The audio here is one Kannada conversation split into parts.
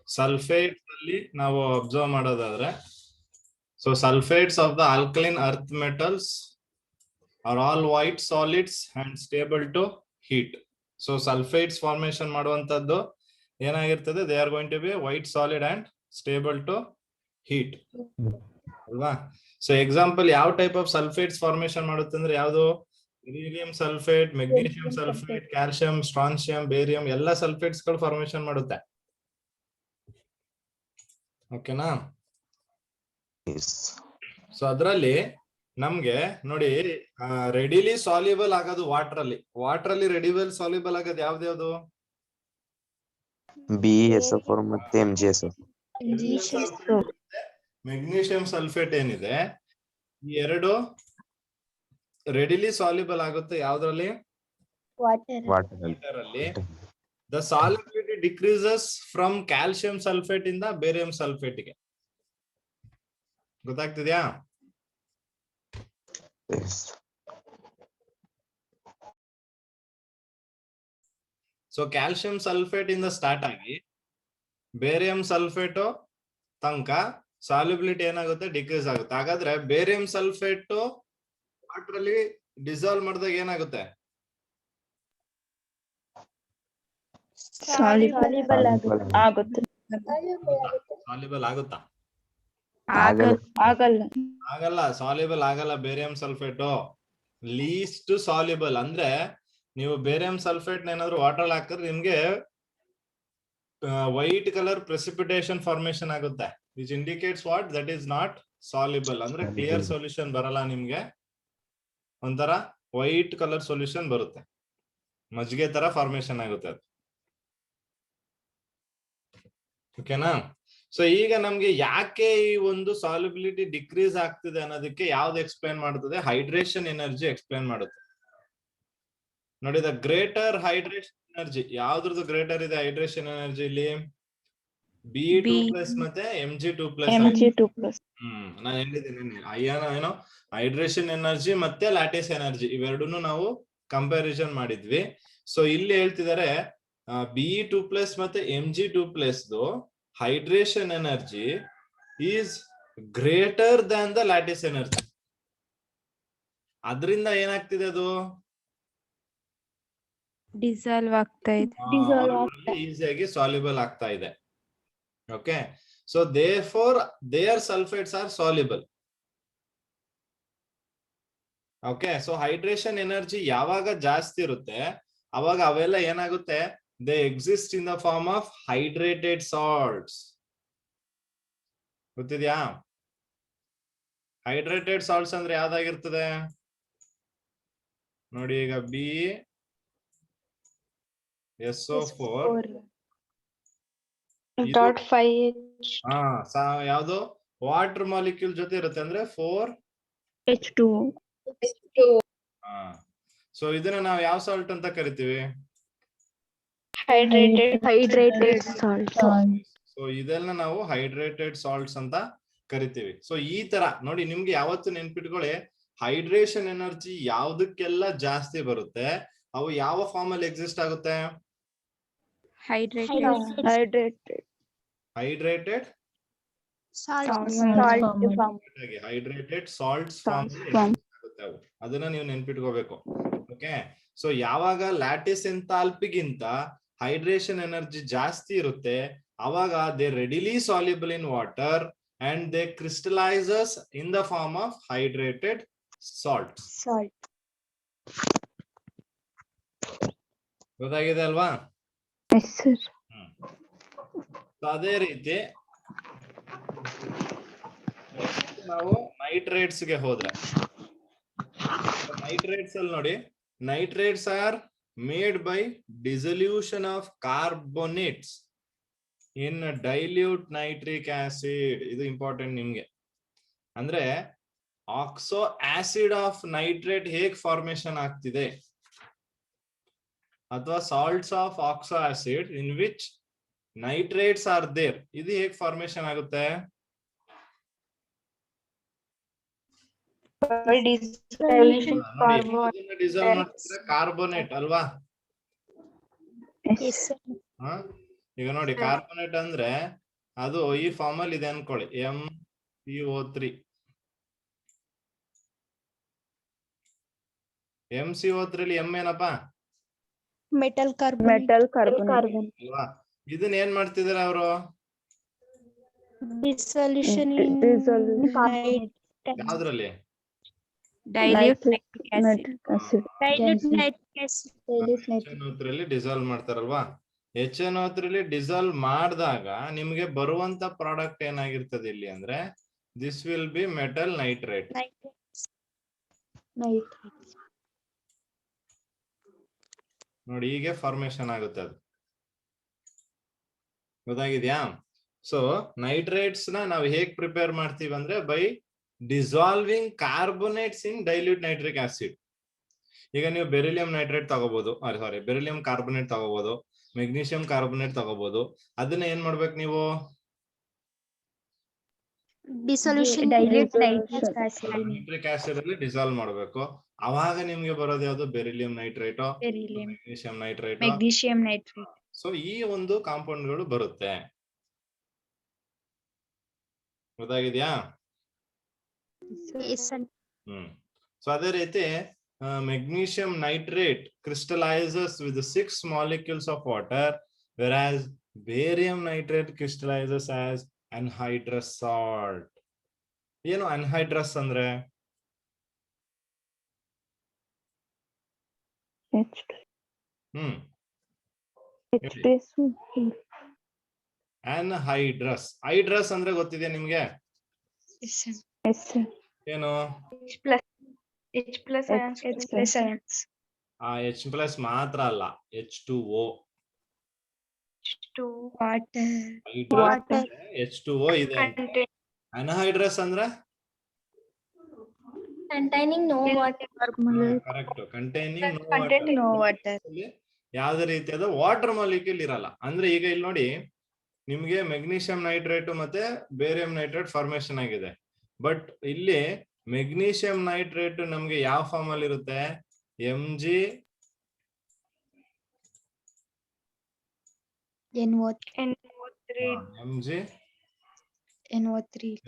ಸಲ್ಫೇಟ್ ಅಲ್ಲಿ ನಾವು ಅಬ್ಸರ್ವ್ ಮಾಡೋದಾದ್ರೆ, so sulphates of the alkaline earth metals are all white solids and stable to heat. So sulphates formation ಮಾಡುವಂತದ್ದು ಏನಾಗಿರ್ತದೆ, they are going to be white solid and stable to heat ಅಲ್ವಾ. ಸೊ ಎಕ್ಸಾಂಪಲ್ ಯಾವ ಟೈಪ್ ಆಫ್ ಸಲ್ಫೇಟ್ಸ್ ಫಾರ್ಮೇಶನ್ ಮಾಡುತ್ತೆ ಅಂದ್ರೆ ಯಾವುದು, beryllium sulphate, magnesium sulphate, calcium, strontium, barium ಎಲ್ಲ ಸಲ್ಫೇಟ್ಸ್ ಗಳು ಫಾರ್ಮೇಶನ್ ಮಾಡುತ್ತೆ. ಓಕೆನಾ. ಸೊ ಅದರಲ್ಲಿ ನಮ್ಗೆ ನೋಡಿ ರೆಡಿಲಿ ಸಾಲ್ಯುಬಲ್ ಆಗೋದು ವಾಟರ್ ಅಲ್ಲಿ ರೆಡಿಬಲ್ ಸಾಲ್ಯುಬಲ್ ಆಗೋದು ಯಾವ್ದು, BeSO4 ಮತ್ತೆ MgSO4. ಮೆಗ್ನೀಷಿಯಂ ಸಲ್ಫೇಟ್ ಏನಿದೆ ಈ ಎರಡು ರೆಡಿಲಿ ಸಾಲ್ಯುಬಲ್ ಆಗುತ್ತೆ ಯಾವ್ದ್ರಲ್ಲಿ, ವಾಟರ್ ಅಲ್ಲಿ. The solubility decreases from calcium sulphate ಇಂದ ಬೇರಿಯಂ ಸಲ್ಫೇಟ್ ಗೆ. ಗೊತ್ತಾಗ್ತಿದ್ಯಾ? ಸೊ ಕ್ಯಾಲ್ಸಿಯಂ ಸಲ್ಫೇಟ್ ಇಂದ ಸ್ಟಾರ್ಟ್ ಆಗಿ ಬೇರಿಯಂ ಸಲ್ಫೇಟ್ ತನಕ ಸಾಲ್ಯುಬಿಲಿಟಿ ಏನಾಗುತ್ತೆ, ಡಿಕ್ರೀಸ್ ಆಗುತ್ತೆ. ಹಾಗಾದ್ರೆ ಬೇರಿಯಂ ಸಲ್ಫೇಟ್ ವಾಟರ್ ಅಲ್ಲಿ ಡಿಸಾಲ್ವ್ ಮಾಡಿದಾಗ ಏನಾಗುತ್ತೆ, ಸಾಲ್ಯುಬಲ್ ಆಗುತ್ತೆ. ಸಾಲ್ಯುಬಲ್ ಆಗುತ್ತಾ? ಆಗಲ್ಲ. ಸಾಲ್ಯುಬಲ್ ಆಗಲ್ಲ. Barium sulphate least soluble. ಅಂದ್ರೆ ನೀವು ಬೇರಿಯಂ ಸಲ್ಫೇಟ್ ಏನಾದ್ರು ವಾಟರ್ ಹಾಕಿದ್ರೆ ನಿಮ್ಗೆ ವೈಟ್ ಕಲರ್ ಪ್ರೆಸಿಪಿಟೇಷನ್ ಫಾರ್ಮೇಶನ್ ಆಗುತ್ತೆ, which indicates what that is not soluble. ಅಂದ್ರೆ ಕ್ಲಿಯರ್ ಸೊಲ್ಯೂಷನ್ ಬರಲ್ಲ ನಿಮ್ಗೆ, ಒಂಥರ ವೈಟ್ ಕಲರ್ ಸೊಲ್ಯೂಷನ್ ಬರುತ್ತೆ, ಮಜ್ಜಿಗೆ ತರ ಫಾರ್ಮೇಶನ್ ಆಗುತ್ತೆ ಅದು. ಓಕೆನಾ. ಸೊ ಈಗ ನಮ್ಗೆ ಯಾಕೆ ಈ ಒಂದು ಸಾಲ್ಯುಬಿಲಿಟಿ ಡಿಕ್ರೀಸ್ ಆಗ್ತಿದೆ ಅನ್ನೋದಕ್ಕೆ ಯಾವ್ದು ಎಕ್ಸ್ಪ್ಲೈನ್ ಮಾಡುತ್ತದೆ, ಹೈಡ್ರೇಷನ್ ಎನರ್ಜಿ ಎಕ್ಸ್ಪ್ಲೈನ್ ಮಾಡುತ್ತೆ. ನೋಡಿ, ದ ಗ್ರೇಟರ್ ಹೈಡ್ರೇಷನ್ ಎನರ್ಜಿ ಯಾವ್ದ್ರದ್ದು ಗ್ರೇಟರ್ ಇದೆ ಹೈಡ್ರೇಷನ್ ಎನರ್ಜಿ ಇಲ್ಲಿ, Be2+ ಮತ್ತೆ Mg2+. ನಾನು ಹೇಳಿದ್ದೀನಿ ಏನೋ ಹೈಡ್ರೇಷನ್ ಎನರ್ಜಿ ಮತ್ತೆ ಲ್ಯಾಟಿಸ್ ಎನರ್ಜಿ ಇವೆರಡನ್ನು ನಾವು ಕಂಪ್ಯಾರಿಸನ್ ಮಾಡಿದ್ವಿ. ಸೊ ಇಲ್ಲಿ ಹೇಳ್ತಿದ್ದಾರೆ Be2+ ಮತ್ತೆ Mg2+ hydration energy is greater than the lattice energy. ಅದರಿಂದ ಏನಾಗ್ತಿದೆ, ಅದು ಡಿಸಾಲ್ವ್ ಆಗ್ತಾ ಇದೆ, ಈಸಿಯಾಗಿ ಸಾಲ್ಯುಬಲ್ ಆಗ್ತಾ ಇದೆ. Okay. So therefore their sulfates are soluble. Okay. So hydration energy ಯಾವಾಗ ಜಾಸ್ತಿ ಇರುತ್ತೆ ಅವಾಗ ಅವೆಲ್ಲ ಏನಾಗುತ್ತೆ, they exist in the form of hydrated salts. ಗೊತ್ತಿದ್ಯಾ? ಹೈಡ್ರೇಟೆಡ್ ಸಾಲ್ಟ್ಸ್ ಅಂದ್ರೆ ಯಾವ್ದಾಗಿರ್ತದೆ ನೋಡಿ, ಈಗ BeSO4 ಯಾವ್ದು ವಾಟರ್ ಮಾಲಿಕ್ಯೂಲ್ ಜೊತೆ ಇರುತ್ತೆ ಅಂದ್ರೆ 4H2O. ಸೊ ಇದನ್ನ ನಾವು ಯಾವ ಸಾಲ್ಟ್ ಅಂತ ಕರಿತೀವಿ, ಹೈಡ್ರೇಟೆಡ್ ಸಾಲ್ಟ್. ಸೊ ಇದೆಲ್ಲ ನಾವು ಹೈಡ್ರೇಟೆಡ್ ಸಾಲ್ಟ್ಸ್ ಅಂತ ಕರಿತೀವಿ. ಸೊ ಈ ತರ ನೋಡಿ, ನಿಮ್ಗೆ ಯಾವತ್ತು ನೆನ್ಪಿಟ್ಕೊಳ್ಳಿ, ಹೈಡ್ರೇಷನ್ ಎನರ್ಜಿ ಯಾವ್ದಕ್ಕೆಲ್ಲ ಜಾಸ್ತಿ ಬರುತ್ತೆ ಅವು ಯಾವ ಫಾರ್ಮ್ ಅಲ್ಲಿ ಎಕ್ಸಿಸ್ಟ್ ಆಗುತ್ತೆ, ಹೈಡ್ರೇಟೆಡ್ ಸಾಲ್ಟ್ಸ್ ಫಾರ್ಮ್ ಆಗುತ್ತೆ ಅವು. ಅದನ್ನ ನೀವು ನೆನ್ಪಿಟ್ಕೋಬೇಕು. ಓಕೆ. ಸೊ ಯಾವಾಗ ಲ್ಯಾಟಿಸ್ ಎಂಥಾಲ್ಪಿಗಿಂತ ಹೈಡ್ರೇಷನ್ ಎನರ್ಜಿ ಜಾಸ್ತಿ ಇರುತ್ತೆ ಅವಾಗ they readily soluble in water and they crystallises in the form of hydrated salt. ಗೊತ್ತಾಗಿದೆ ಅಲ್ವಾ? ಅದೇ ರೀತಿ ನಾವು ನೈಟ್ರೇಟ್ಸ್ ಗೆ ಹೋದ್ರೆ, ನೈಟ್ರೇಟ್ಸ್ ಅಲ್ಲಿ ನೋಡಿ, nitrates are made by dissolution of carbonates in dilute nitric acid. ಇದು ಇಂಪಾರ್ಟೆಂಟ್ ನಿಮ್ಗೆ. ಅಂದ್ರೆ ಆಕ್ಸೋ ಆಸಿಡ್ ಆಫ್ ನೈಟ್ರೇಟ್ ಹೇಗ್ ಫಾರ್ಮೇಶನ್ ಆಗ್ತಿದೆ, ಅಥವಾ salts of oxo acid in which nitrates are there, ಇದು ಹೇಗ್ ಫಾರ್ಮೇಶನ್ ಆಗುತ್ತೆ, ಕಾರ್ಬೋನೇಟ್ ಅಲ್ವಾ? ಈಗ ನೋಡಿ ಕಾರ್ಬೊನೇಟ್ ಅಂದ್ರೆ ಅದು ಈ ಫಾರ್ಮ್ ಅಲ್ಲಿ ಇದೆ ಅನ್ಕೊಳ್ಳಿ, MCO3. MCO3 ಎಂ ಏನಪ್ಪಾ? ಮೆಟಲ್ ಕಾರ್ಬನ್ ಅಲ್ವಾ? ಇದನ್ನ ಏನ್ ಮಾಡ್ತಿದಾರೆ ಅವರು? ಡಿಸಲ್ಯೂಷನ್ ಯಾವ್ದ್ರಲ್ಲಿ? Dilute HNO3 dissolve ಮಾಡ್ತಾರಲ್ವಾ? HNO3 dissolve ಮಾಡಿದಾಗ ನಿಮ್ಗೆ ಬರುವಂತ ಪ್ರಾಡಕ್ಟ್ ಏನಾಗಿರ್ತದೆ ಇಲ್ಲಿ ಅಂದ್ರೆ, this will be metal nitrate. ನೋಡಿ ಹೀಗೆ ಫಾರ್ಮೇಶನ್ ಆಗುತ್ತೆ ಅದು. ಗೊತ್ತಾಗಿದ್ಯಾ? ಸೊ ನೈಟ್ರೇಟ್ಸ್ ನ ನಾವು ಹೇಗ್ ಪ್ರಿಪೇರ್ ಮಾಡ್ತೀವಿ ಅಂದ್ರೆ by dissolving carbonates in dilute nitric acid. ಈಗ ನೀವು ಬೆರಿಲಿಯಂ ನೈಟ್ರೇಟ್ ತಗೋಬಹುದು, ಸಾರಿ ಬೆರಿಲಿಯಂ ಕಾರ್ಬೋನೇಟ್ ತಗೋಬಹುದು, ಮೆಗ್ನೀಷಿಯಂ ಕಾರ್ಬೋನೇಟ್ ತಗೋಬಹುದು. ಅದನ್ನ ಏನ್ ಮಾಡ್ಬೇಕು ನೀವು? ನೈಟ್ರಿಕ್ ಆಸಿಡ್ ಅಲ್ಲಿ ಡಿಸಾಲ್ವ್ ಮಾಡಬೇಕು. ಅವಾಗ ನಿಮ್ಗೆ ಬರೋದು ಯಾವುದು? ಬೆರಿಲಿಯಂ ನೈಟ್ರೇಟೋ, ಮೆಗ್ನೀಷಿಯಂ ನೈಟ್ರೇಟ್. ಸೊ ಈ ಒಂದು ಕಾಂಪೌಂಡ್ ಗಳು ಬರುತ್ತೆ. ಗೊತ್ತಾಗಿದ್ಯಾ? ಸೊ ಅದೇ ರೀತಿ magnesium nitrate crystallizes with 6 molecules of water, whereas barium nitrate crystallizes as anhydrous salt. ಏನು anhydrous ಅಂದ್ರೆ? anhydrous. ಹೈಡ್ರಸ್ ಅಂದ್ರೆ ಗೊತ್ತಿದೆ ನಿಮ್ಗೆ? ಏನು? H+ ಮಾತ್ರ ಅಲ್ಲ, H2O. H2O ಇದೆ. ಅನ್ಹೈಡ್ರಸ್ ಅಂದ್ರೆ containing no water. Correct, containing no water. ಯಾವುದೇ ರೀತಿಯಾದ ವಾಟರ್ ಮಾಲಿಕ್ಯೂಲ್ ಇರಲ್ಲ. ಅಂದ್ರೆ ಈಗ ಇಲ್ಲಿ ನೋಡಿ, ನಿಮ್ಗೆ ಮೆಗ್ನೀಷಿಯಂ ನೈಟ್ರೇಟ್ ಮತ್ತೆ ಬೇರಿಯಂ ನೈಟ್ರೇಟ್ ಫಾರ್ಮೇಶನ್ ಆಗಿದೆ. ಬಟ್ ಇಲ್ಲಿ ಮೆಗ್ನೀಷಿಯಂ ನೈಟ್ರೇಟ್ ನಮ್ಗೆ ಯಾವ ಫಾರ್ಮ್ ಅಲ್ಲಿ ಇರುತ್ತೆ?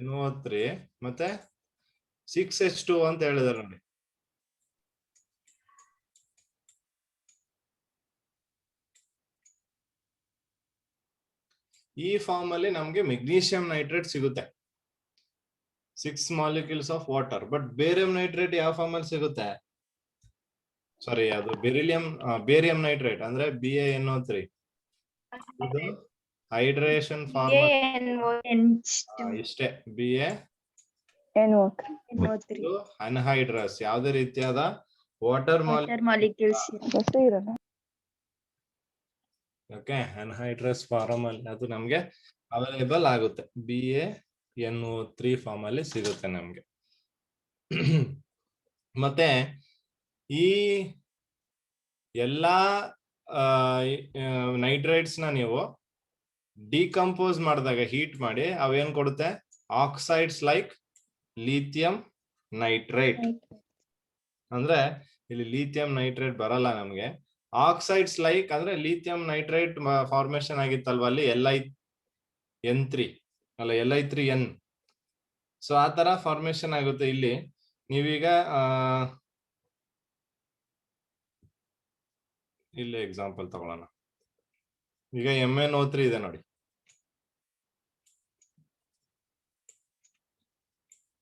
NO3 ಮತ್ತೆ 6H2 ಅಂತ ಹೇಳಿದಾರೆ ನೋಡಿ. ಈ ಫಾರ್ಮ್ ಅಲ್ಲಿ ನಮ್ಗೆ ಮೆಗ್ನೀಷಿಯಂ ನೈಟ್ರೇಟ್ ಸಿಗುತ್ತೆ, 6 molecules of water. But barium nitrate ಯಾವ ಫಾರ್ಮ್ ಅಲ್ಲಿ ಸಿಗುತ್ತೆ? ಸಾರಿ, ಅದು ಬೇರಿಯಂ ನೈಟ್ರೇಟ್ ಅಂದ್ರೆ BaNO3. ಇದು ಹೈಡ್ರೇಷನ್ ಫಾರ್ಮ್ ಇಷ್ಟೇ, BaNO3. ಅನ್ಹೈಡ್ರಸ್, ಯಾವುದೇ ರೀತಿಯಾದ ವಾಟರ್ ಮಾಲಿಕ್ಯೂಲ್ಸ್ ಇರಲ್ಲ. ಓಕೆ, ಅನ್ಹೈಡ್ರಸ್ ಫಾರ್ಮ್ ಅಲ್ಲಿ ಅದು ನಮ್ಗೆ ಅವೈಲೇಬಲ್ ಆಗುತ್ತೆ. BaNO3 ಫಾರ್ಮ್ ಅಲ್ಲಿ ಸಿಗುತ್ತೆ ನಮ್ಗೆ. ಮತ್ತೆ ಈ ಎಲ್ಲಾ ನೈಟ್ರೇಟ್ಸ್ ನ ನೀವು ಡಿಕಂಪೋಸ್ ಮಾಡಿದಾಗ, ಹೀಟ್ ಮಾಡಿ, ಅವೇನ್ ಕೊಡುತ್ತೆ? Oxides like lithium nitrate. ಅಂದ್ರೆ ಇಲ್ಲಿ ಲಿಥಿಯಂ ನೈಟ್ರೇಟ್ ಬರಲ್ಲ ನಮ್ಗೆ. ಆಕ್ಸೈಡ್ಸ್ ಲೈಕ್ ಅಂದ್ರೆ ಲಿಥಿಯಂ ನೈಟ್ರೇಟ್ ಫಾರ್ಮೇಶನ್ ಆಗಿತ್ತಲ್ವಾ ಅಲ್ಲಿ Li3 ಅಲ್ಲ, Li3N. ಸೊ ಆ ತರ ಫಾರ್ಮೇಶನ್ ಆಗುತ್ತೆ ಇಲ್ಲಿ. ನೀವೀಗ ಇಲ್ಲಿ ಎಕ್ಸಾಂಪಲ್ ತಗೊಳ್ಳೋಣ. ಈಗ MnO3 ಇದೆ ನೋಡಿ.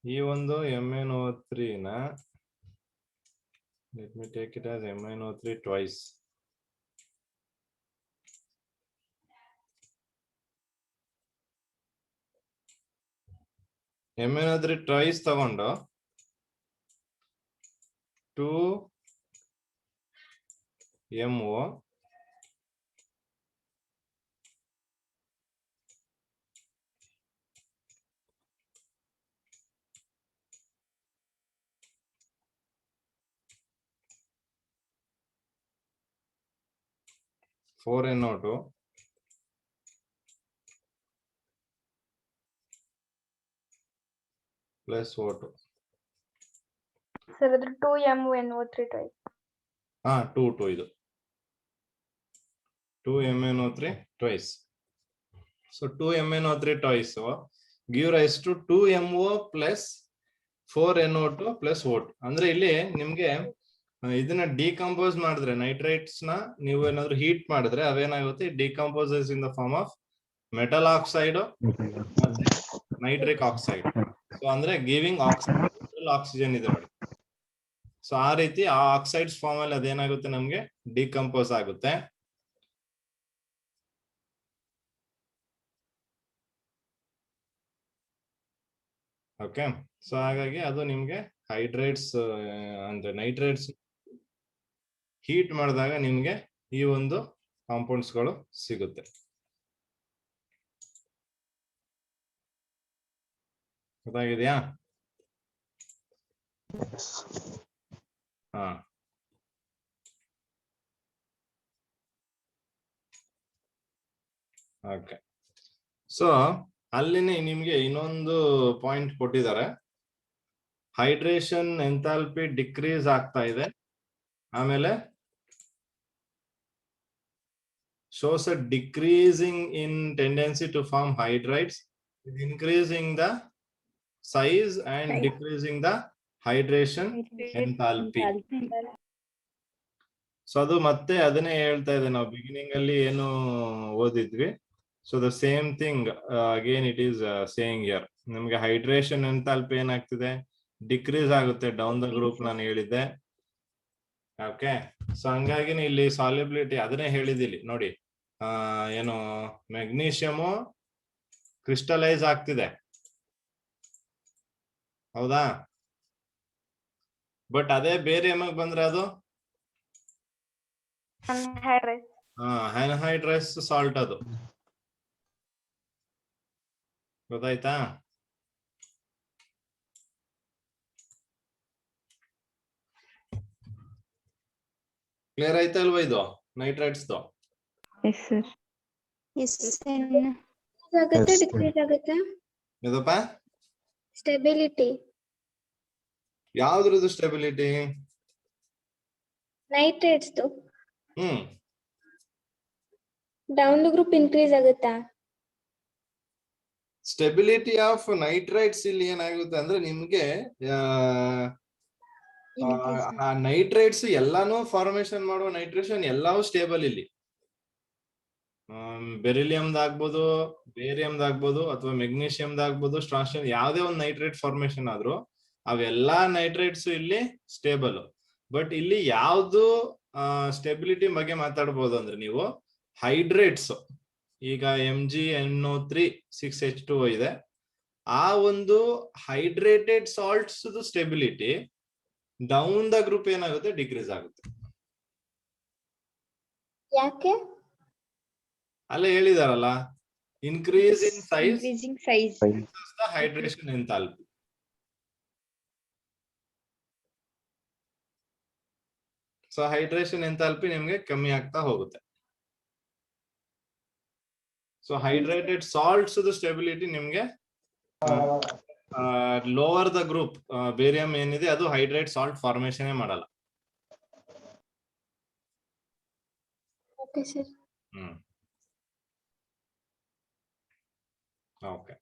ಈ ಒಂದು MnO3 ನ let me take it as MnO3 twice. MnO3 twice ತಗೊಂಡು 2MO (4NO2) plus O2. Sir ಅದು 2MnO3 ಟೈಪ್. 2 ಇದು 2MnO3 twice. So 2MnO3 twice give rise to 2MO plus 4NO2 plus O2. ಅಂದ್ರೆ ಇಲ್ಲಿ ನಿಮ್ಗೆ ಇದನ್ನ ಡಿಕಂಪೋಸ್ ಮಾಡಿದ್ರೆ ನೈಟ್ರೇಟ್ಸ್ ನ ನೀವು ಏನಾದ್ರು ಹೀಟ್ ಮಾಡಿದ್ರೆ ಅವೇನಾಗುತ್ತೆ decomposes in the form of metal oxide ಮತ್ತೆ ನೈಟ್ರಿಕ್ ಆಕ್ಸೈಡ್. ಸೊ ಅಂದ್ರೆ ಗಿವಿಂಗ್ ಆಕ್ಸಿಜನ್ ಇದೆ ನೋಡಿ. ಸೊ ಆ ರೀತಿ ಆ ಆಕ್ಸೈಡ್ಸ್ ಫಾರ್ಮ್ ಅಲ್ಲಿ ಅದೇನಾಗುತ್ತೆ ನಮ್ಗೆ ಡಿಕಂಪೋಸ್ ಆಗುತ್ತೆ. ಓಕೆ, ಸೊ ಹಾಗಾಗಿ ಅದು ನಿಮ್ಗೆ ಹೈಡ್ರೇಟ್ಸ್ ಅಂದ್ರೆ ನೈಟ್ರೇಟ್ಸ್ ಹೀಟ್ ಮಾಡಿದಾಗ ನಿಮ್ಗೆ ಈ ಒಂದು ಕಾಂಪೌಂಡ್ಸ್ ಗಳು ಸಿಗುತ್ತೆ. ಗೊತ್ತಾಗಿದೆಯಾ? ಹಾ, ಓಕೆ. ಸೊ ಅಲ್ಲಿನೇ ನಿಮ್ಗೆ ಇನ್ನೊಂದು ಪಾಯಿಂಟ್ ಕೊಟ್ಟಿದ್ದಾರೆ. ಹೈಡ್ರೇಷನ್ ಎಂಥಾಲ್ಪಿ ಡಿಕ್ರೀಸ್ ಆಗ್ತಾ ಇದೆ, ಆಮೇಲೆ shows a decreasing in tendency to form hydrides, increasing the size and decreasing the hydration enthalpy. So ಅದು ಮತ್ತೆ ಅದನ್ನೇ ಹೇಳ್ತಾ ಇದೆ, ನಾವು ಬಿಗಿನಿಂಗ್ ಅಲ್ಲಿ ಏನು ಓದಿದ್ವಿ. So the same thing again it is saying here. ನಿಮ್ಗೆ ಹೈಡ್ರೇಷನ್ ಎಂಥಾಲ್ಪಿ ಏನಾಗ್ತಿದೆ, ಡಿಕ್ರೀಸ್ ಆಗುತ್ತೆ ಡೌನ್ ದ ಗ್ರೂಪ್ ನಾನು ಹೇಳಿದ್ದೆ. ಓಕೆ, ಸೊ ಹಂಗಾಗಿ ಇಲ್ಲಿ ಸಾಲ್ಯುಬಿಲಿಟಿ ಅದನ್ನೇ ಹೇಳಿದಿಲ್ಲಿ ನೋಡಿ. ಏನು ಮೆಗ್ನೀಷಿಯಮು ಕ್ರಿಸ್ಟಲೈಸ್ ಆಗ್ತಿದೆ, ಹೌದಾ? ಬಟ್ ಅದೇ ಬೇರೆ ಬಂದ್ರೆ ಅದು ಅನ್ಹೈಡ್ರಸ್ ಸಾಲ್ಟ್, ಅದು ಗೊತ್ತಾಯ್ತಾ? ಕ್ಲಿಯರ್ ಆಯ್ತಾ ಅಲ್ವಾ ಇದು ನೈಟ್ರೈಟ್ಸ್? ಇದಪ್ಪ ಸ್ಟೆಬಿಲಿಟಿ ಯಾವ್ದ್ರದ್ದು stability? Nitrates down the group increase ಆಗುತ್ತಾ? ಸ್ಟೆಬಿಲಿಟಿ ಆಫ್ ನೈಟ್ರೈಟ್ಸ್ ಇಲ್ಲಿ ಏನಾಗುತ್ತೆ ಅಂದ್ರೆ ನಿಮ್ಗೆ ನೈಟ್ರೈಟ್ಸ್ ಎಲ್ಲಾನು ಫಾರ್ಮೇಶನ್ ಮಾಡುವ ನೈಟ್ರೇಷನ್ ಎಲ್ಲವೂ ಸ್ಟೇಬಲ್ ಇಲ್ಲಿ. ಬೆರಿಲಿಯಮ್ದಾಗ್ಬೋದು, ಬೇರಿಯಮ್ದಾಗ್ಬೋದು, ಅಥವಾ ಮೆಗ್ನೀಷಿಯಮ್ದಾಗ್ಬೋದು, ಸ್ಟ್ರಾನ್ಷಿಯಂ ಯಾವುದೇ ಒಂದು ನೈಟ್ರೇಟ್ ಫಾರ್ಮೇಶನ್ ಆದ್ರೂ ಅವೆಲ್ಲಾ ನೈಟ್ರೇಟ್ಸ್ ಇಲ್ಲಿ ಸ್ಟೇಬಲ್. ಬಟ್ ಇಲ್ಲಿ ಯಾವ್ದು ಸ್ಟೆಬಿಲಿಟಿ ಬಗ್ಗೆ ಮಾತಾಡ್ಬೋದು ಅಂದ್ರೆ ನೀವು ಹೈಡ್ರೇಟ್ಸ್, ಈಗ MgNO3 6H2O ಇದೆ, ಆ ಒಂದು hydrated salts stability down the group ಏನಾಗುತ್ತೆ, ಡಿಕ್ರೀಸ್ ಆಗುತ್ತೆ. ಯಾಕೆ? ಅಲ್ಲೇ ಹೇಳಿದಾರಲ್ಲ, increase in size the hydration enthalpy. So hydration enthalpy ನಿಮ್ಗೆ ಕಮ್ಮಿ ಆಗ್ತಾ ಹೋಗುತ್ತೆ. ಸೊ ಹೈಡ್ರೇಟೆಡ್ ಸಾಲ್ಟ್ಸ್ ಸ್ಟೆಬಿಲಿಟಿ ನಿಮ್ಗೆ ಲೋವರ್ ದ ಗ್ರೂಪ್ ಬೇರಿಯಂ ಏನಿದೆ ಅದು ಹೈಡ್ರೇಟ್ ಸಾಲ್ಟ್ ಫಾರ್ಮೇಶನ್ ಮಾಡಲ್ಲ. ಓಕೆ,